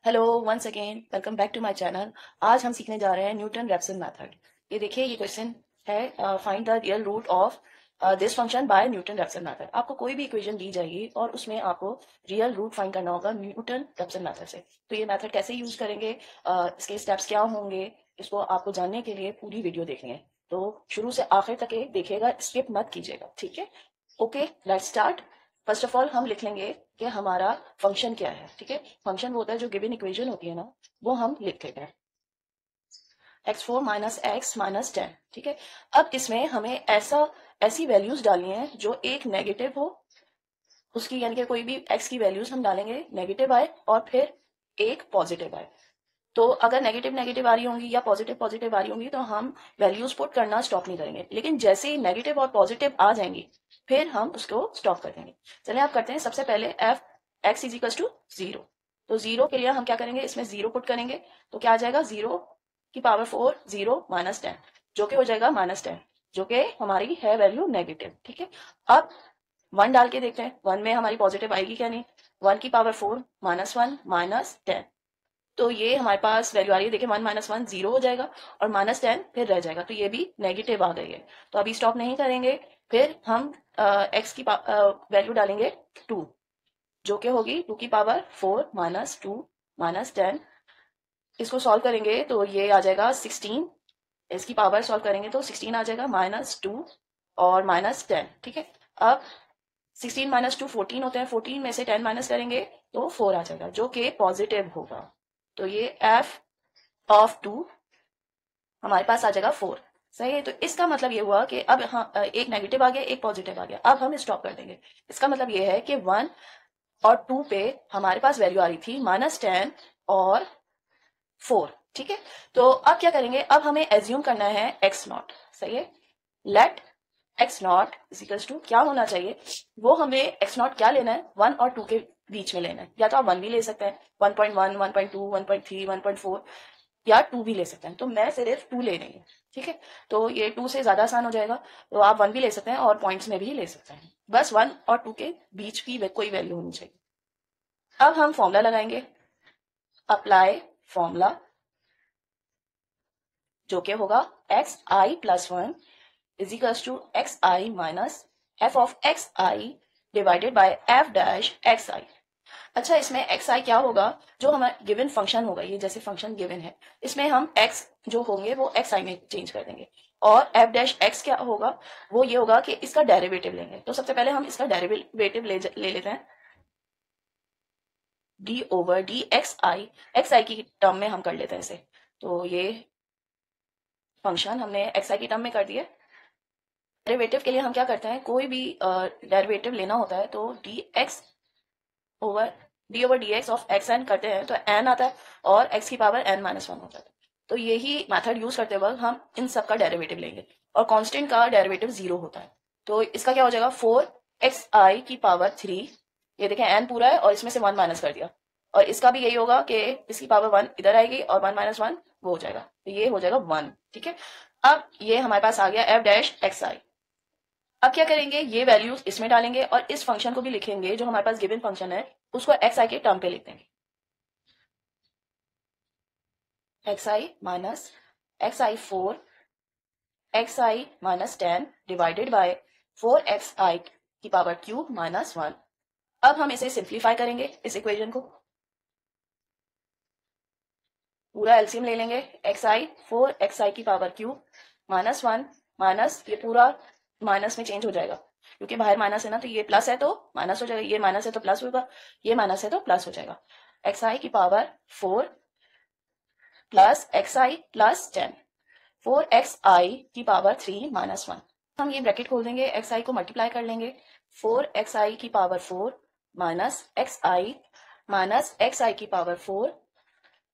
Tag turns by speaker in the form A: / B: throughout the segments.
A: Hello once again welcome back to my channel. आज हम सीखने जा रहे हैं न्यूटन रैप्सन मेथड। ये देखिए, ये क्वेश्चन है find the real root of this function by Newton Raphson method. आपको कोई भी इक्वेशन दी जाएगी और उसमें आपको रियल रूट फाइंड करना होगा न्यूटन रैप्सन मेथड से। तो ये मेथड कैसे यूज करेंगे, इसके स्टेप्स क्या होंगे, इसको आपको जानने के लिए पूरी वीडियो देखनी है। तो शुरू से आखिर तक ये देखिएगा, स्किप मत कीजिएगा, ठीक है। Okay, let's start. First of all हम लिख लेंगे कि हमारा फंक्शन क्या है, ठीक है। फंक्शन वो होता है जो गिवन इक्वेशन होती है ना, वो हम लिख लेते हैं x4 माइनस एक्स माइनस 10, ठीक है। अब इसमें हमें ऐसी वैल्यूज डालनी है जो एक नेगेटिव हो उसकी, यानी कि कोई भी x की वैल्यूज हम डालेंगे नेगेटिव आए और फिर एक पॉजिटिव आए। तो अगर नेगेटिव नेगेटिव आ रही होंगी या पॉजिटिव पॉजिटिव आ रही होंगी तो हम वैल्यूज पुट करना स्टॉप नहीं करेंगे, लेकिन जैसे ही नेगेटिव और पॉजिटिव आ जाएंगी फिर हम उसको स्टॉप कर देंगे। चलिए आप करते हैं। सबसे पहले f x is equal to 0। तो 0 के लिए हम क्या करेंगे, इसमें 0 पुट करेंगे। तो क्या आ जाएगा, 0 की पावर 4, 0 माइनस 10, जो कि हो जाएगा -10, जो कि हमारी है वैल्यू नेगेटिव, ठीक है। अब 1 डाल के देखते हैं 1 में हमारी पॉजिटिव आएगी क्या नहीं। 1 की पावर 4 -1 माइनस 10, तो ये हमारे पास वैल्यू आ रही है, देखिए 1 माइनस 1 0 हो जाएगा और -10 फिर रह जाएगा, तो ये भी नेगेटिव आ गई है। तो अभी स्टॉप नहीं करेंगे, फिर हम एक्स की वैल्यू डालेंगे 2, जो कि होगी 2 की पावर 4 माइनस 2 माइनस 10। इसको सॉल्व करेंगे तो ये आ जाएगा 16। इसकी पावर सॉल्व करेंगे तो 16 आ जाएगा -2 और -10, ठीक है। अब 16 माइनस 2 14 होते हैं, 14 में से 10 माइनस करेंगे तो 4 आ जाएगा, जो कि पॉजिटिव होगा। तो ये एफ ऑफ 2 हमारे पास आ जाएगा 4, सही है। तो इसका मतलब ये हुआ कि अब हाँ, एक नेगेटिव आ गया एक पॉजिटिव आ गया, अब हम स्टॉप कर देंगे। इसका मतलब ये है कि 1 और 2 पे हमारे पास वैल्यू आ रही थी -10 और 4, ठीक है। तो अब क्या करेंगे, अब हमें एज्यूम करना है एक्स नॉट, सही है। Let x not equals to क्या होना चाहिए, वो हमें एक्स नॉट क्या लेना है, 1 और 2 के बीच में लेना है। या तो आप 1 भी ले सकते हैं, 1.1 1.2 1.3 1.4, या 2 भी ले सकते हैं। तो मैं सिर्फ 2 ले रही हूँ, ठीक है। तो ये 2 से ज्यादा आसान हो जाएगा, तो आप 1 भी ले सकते हैं और पॉइंट्स में भी ले सकते हैं। बस 1 और 2 के बीच की कोई वैल्यू होनी चाहिए। अब हम फॉर्मूला लगाएंगे, अप्लाई फॉर्मूला, जो कि होगा x i plus 1 is equals to x i minus f of x i divided by f dash x i. अच्छा, इसमें एक्स आई क्या होगा, जो हमारा गिवन फंक्शन होगा, ये जैसे फंक्शन गिवन है, इसमें हम एक्स जो होंगे वो एक्स आई में चेंज कर देंगे। और एफ डैश एक्स क्या होगा, वो ये होगा कि इसका डेरिवेटिव लेंगे। तो सबसे पहले हम इसका डेरिवेटिव ले लेते हैं, डी ओवर डी एक्स आई की टर्म में हम कर लेते हैं इसे। तो ये फंक्शन हमने एक्स आई की टर्म में कर दिया। डेरिवेटिव के लिए हम क्या करते हैं, कोई भी डेरिवेटिव लेना होता है तो over d over d x of x n करते हैं तो एन आता है और एक्स की पावर एन माइनस 1 हो जाता है। तो यही मेथड यूज करते वक्त हम इन सब का डेरिवेटिव लेंगे और कांस्टेंट का डेरिवेटिव 0 होता है। तो इसका क्या हो जाएगा, 4xi की पावर 3, ये देखें एन पूरा है और इसमें से 1 माइनस कर दिया, और इसका भी यही होगा कि इसकी पावर 1 इधर आएगी और 1 माइनस 1 वो हो जाएगा, तो ये हो जाएगा 1, ठीक है। अब ये हमारे पास आ गया एफ डैश एक्स आई। अब क्या करेंगे, ये वैल्यूज इसमें डालेंगे और इस फंक्शन को भी लिखेंगे जो हमारे पास गिवन फंक्शन है, उसको एक्स आई के टर्म पे लिख देंगे। X i minus x I 4 x i minus 10 divided bye 4xi की पावर क्यूब माइनस 1। अब हम इसे सिंप्लीफाई करेंगे, इस इक्वेशन को पूरा एलसीएम ले लेंगे। एक्स आई 4xi की पावर क्यूब माइनस 1 माइनस, ये पूरा माइनस में चेंज हो जाएगा क्योंकि बाहर माइनस है ना, तो ये प्लस है तो माइनस हो जाएगा, ये माइनस है तो प्लस होगा, ये माइनस है तो प्लस हो जाएगा। एक्स आई की power 4 plus x i plus 10, 4xi की पावर 3 माइनस 1। हम ये ब्रैकेट खोल देंगे, एक्स आई को मल्टीप्लाई कर लेंगे, 4xi की पावर 4 माइनस एक्स आई की power 4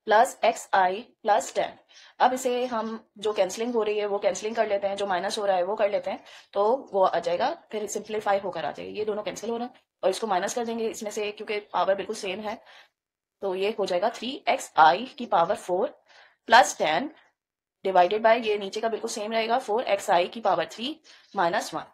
A: plus x i plus 10। अब इसे हम जो कैंसलिंग हो रही है वो कैंसलिंग कर लेते हैं, जो माइनस हो रहा है वो कर लेते हैं, तो वो आ जाएगा, फिर सिंप्लीफाई होकर आ जाएगा। ये दोनों कैंसिल हो रहे हैं और इसको माइनस कर देंगे इसमें से, क्योंकि पावर बिल्कुल सेम है। तो ये हो जाएगा 3xi की पावर 4 प्लस 10 डिवाइडेड बाय, ये नीचे का बिल्कुल सेम रहेगा, 4xi की पावर 3 माइनस 1।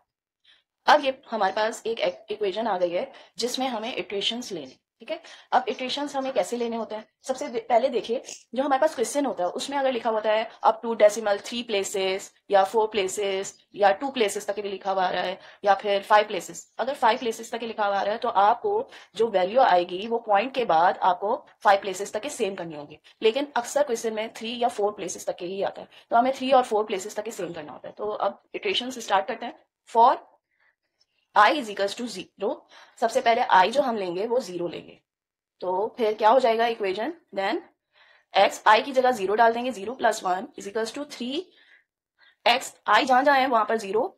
A: अब ये हमारे पास एक इक्वेशन आ गई है जिसमें हमें इक्वेशंस लेने, ठीक है। अब इटरेशंस हमें कैसे लेने होते हैं, सबसे पहले देखिए जो हमारे पास क्वेश्चन होता है उसमें अगर लिखा होता है अप टू डेसिमल 3 प्लेसेस या 4 प्लेसेस या 2 प्लेसेस तक लिखा हुआ आ रहा है या फिर 5 प्लेसेस, अगर 5 प्लेसेस तक लिखा हुआ आ रहा है तो आपको जो वैल्यू आएगी वो पॉइंट के बाद आपको 5 प्लेसेस तक के सेम करनी होगी। लेकिन अक्सर क्वेश्चन में 3 या 4 प्लेसेस तक के ही आता है, तो हमें 3 और 4 प्लेसेस तक के सेम करना होता है। तो अब इटरेशन स्टार्ट करते हैं। For i is equals to 0, सबसे पहले i जो हम लेंगे वो 0 लेंगे, तो फिर क्या हो जाएगा इक्वेशन, देन x i की जगह 0 डाल देंगे, 0 प्लस 1 is equals to 3x, i जहां जहां है वहां पर 0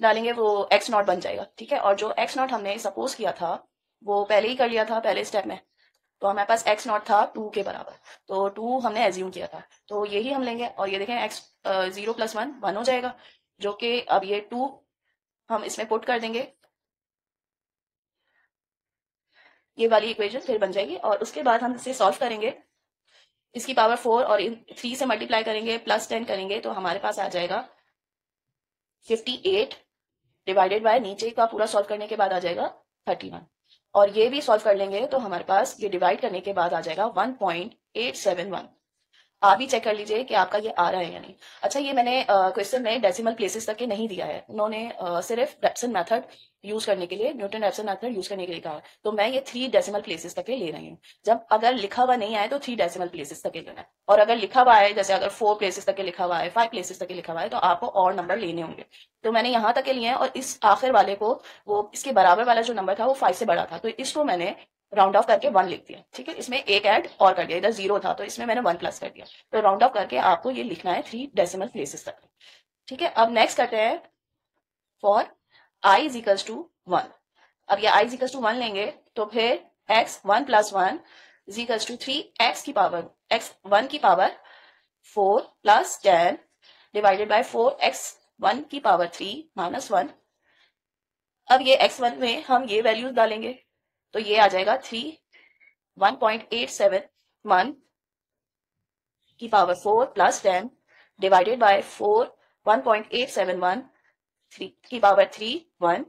A: डालेंगे वो x नॉट बन जाएगा। ठीक है, और जो x नॉट हमने सपोज किया था वो पहले ही कर लिया था पहले स्टेप में, तो हमारे पास x नॉट था 2 के बराबर, तो 2 हमने एज्यूम किया था, तो यही हम लेंगे। और ये देखें x 0 प्लस 1 1 हो जाएगा, जो कि अब ये 2 हम इसमें पुट कर देंगे, ये वाली इक्वेशन फिर बन जाएगी। और उसके बाद हम इसे सॉल्व करेंगे, इसकी पावर 4 और इन 3 से मल्टीप्लाई करेंगे प्लस 10 करेंगे, तो हमारे पास आ जाएगा 58 डिवाइडेड बाय नीचे का पूरा सॉल्व करने के बाद आ जाएगा 31, और ये भी सॉल्व कर लेंगे तो हमारे पास ये डिवाइड करने के बाद आ जाएगा 1.871। आप भी चेक कर लीजिए कि आपका ये आ रहा है या नहीं। अच्छा, ये मैंने क्वेश्चन में डेसिमल प्लेसेस तक के नहीं दिया है, उन्होंने सिर्फ रेप्सन मेथड यूज करने के लिए, न्यूटन रेप्सन मेथड यूज करने के लिए कहा, तो मैं ये 3 डेसिमल प्लेसेस तक के ले रही हूँ। जब अगर लिखा हुआ नहीं आए तो 3 डेसिमल प्लेसेस तक के लेना है, और अगर लिखा हुआ है जैसे अगर 4 प्लेसेस तक के लिखा हुआ है, 5 प्लेसेस तक के लिखा हुआ है, तो आपको और नंबर लेने होंगे। तो मैंने यहाँ तक के लिए हैं, और इस आखिर वाले को, वो इसके बराबर वाला जो नंबर था वो 5 से बड़ा था, तो इसको मैंने राउंड ऑफ करके 1 लिख दिया। ठीक है, इसमें एक ऐड और कर दिया, इधर 0 था तो इसमें मैंने 1 प्लस कर दिया, तो राउंड ऑफ करके आपको ये लिखना है 3 डेसिमल प्लेसेस तक। ठीक है, अब नेक्स्ट करते हैं for i is equals to 1। अब ये i इज इक्वल्स टू 1 लेंगे तो फिर x 1 plus 1 is equals to 3 x की पावर x 1 की power 4 plus 10 divided by 4 x 1 की पावर 3 माइनस 1। अब ये x1 में हम ये वैल्यूज डालेंगे, तो ये आ जाएगा 1.871 की पावर 4 प्लस 10 डिवाइडेड बाय 4 1.871 3 की पावर 3 1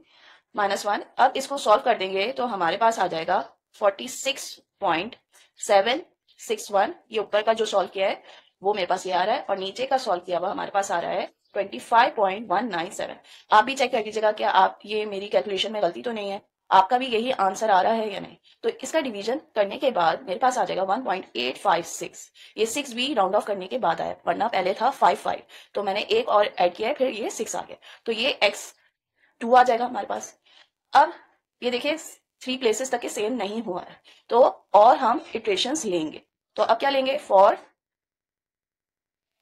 A: माइनस 1। अब इसको सॉल्व कर देंगे तो हमारे पास आ जाएगा 46.761। ये ऊपर का जो सॉल्व किया है वो मेरे पास ये आ रहा है, और नीचे का सॉल्व किया हुआ हमारे पास आ रहा है 25.197। आप भी चेक कर लीजिएगा क्या आप ये मेरी कैलकुलेशन में गलती तो नहीं है, आपका भी यही आंसर आ रहा है या नहीं। तो इसका डिवीजन करने के बाद मेरे पास आ जाएगा 1.856। ये 6 भी राउंड ऑफ करने के बाद आया, वरना पहले था 55, तो मैंने एक और ऐड किया है, फिर ये 6 आ गया, तो ये x2 आ जाएगा हमारे पास। अब ये देखिए 3 प्लेसेस तक के सेम नहीं हुआ है, तो और हम इटरेशंस लेंगे, तो अब क्या लेंगे, for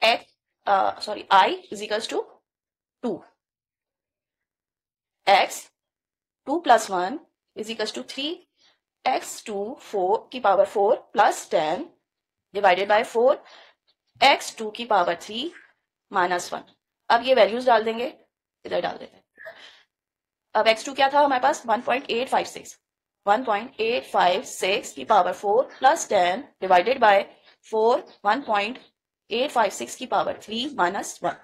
A: i is equals to 2, x 2 plus 1 is equals to 3 x2 4 की power 4 plus 10 divided by 4 x2 की पावर 3 माइनस 1। अब ये वैल्यूज डाल देंगे, इधर डाल देते हैं। अब x2 क्या था हमारे पास 1.856 की पावर 4 प्लस 10 डिवाइडेड बाय 4 1.856 की पावर 3 माइनस 1,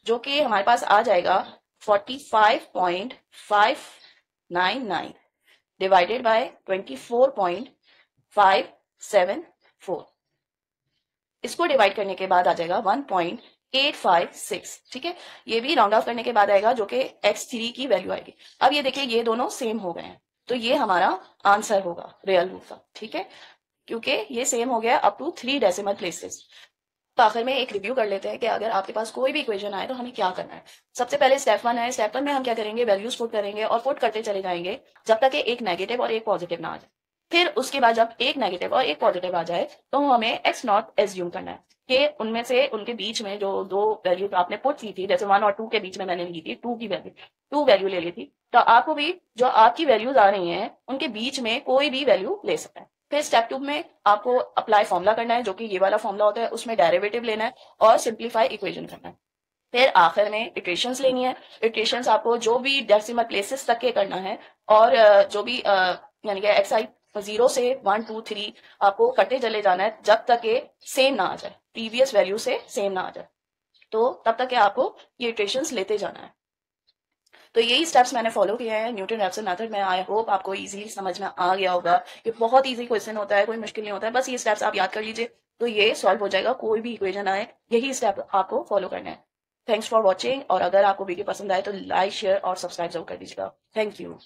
A: जो कि हमारे पास आ जाएगा 45.599 डिवाइडेड बाय 24.574। इसको डिवाइड करने के बाद आ जाएगा 1.856। ठीक है, ये भी राउंड ऑफ करने के बाद आएगा, जो कि x3 की वैल्यू आएगी। अब ये देखिए ये दोनों सेम हो गए हैं, तो ये हमारा आंसर होगा रियल रूट का। ठीक है, क्योंकि ये सेम हो गया अप टू 3 डेसिमल प्लेसेस। तो आखिर में एक रिव्यू कर लेते हैं कि अगर आपके पास कोई भी इक्वेशन आए तो हमें क्या करना है। सबसे पहले स्टेप 1 है, स्टेप 1 में हम क्या करेंगे, वैल्यूज पुट करेंगे और पुट करते चले जाएंगे जब तक कि एक नेगेटिव और एक पॉजिटिव ना आ जाए। फिर उसके बाद जब एक नेगेटिव और एक पॉजिटिव आ जाए तो हमें x नॉट एज्यूम करना है कि उनमें से उनके बीच में जो दो वैल्यू आपने पुट की थी, जैसे 1 और 2 के बीच में मैंने ली थी 2 की वैल्यू, 2 वैल्यू ले ली थी, तो आपको भी जो आपकी वैल्यूज आ रही हैं उनके बीच में कोई भी वैल्यू ले सकता है। फिर स्टेप 2 में आपको अप्लाई फॉर्मूला करना है, जो कि ये वाला फॉर्मूला होता है, उसमें डेरिवेटिव लेना है और सिंप्लीफाई इक्वेशन करना है। फिर आखिर में इटरेशंस लेनी है। इटरेशंस आपको जो भी डेसिमल प्लेसेस तक के करना है, और जो भी यानी कि xi 0 से 1 2 3 आपको करते चले जाना है जब तक के सेम ना आ जाए, प्रीवियस वैल्यू से सेम ना आ जाए, तो तब तक के आपको ये इटरेशंस लेते जाना है। तो यही स्टेप्स मैंने फॉलो किए हैं न्यूटन रैप्सन मेथड में। आई होप आपको इजीली समझ में आ गया होगा। ये बहुत इजी क्वेश्चन होता है, कोई मुश्किल नहीं होता है, बस ये स्टेप्स आप याद कर लीजिए तो ये सॉल्व हो जाएगा। कोई भी इक्वेशन आए यही स्टेप आपको फॉलो करना है। थैंक्स फॉर वॉचिंग, और अगर आपको वीडियो पसंद आए तो लाइक शेयर और सब्सक्राइब जरूर कर दीजिएगा। Thank you.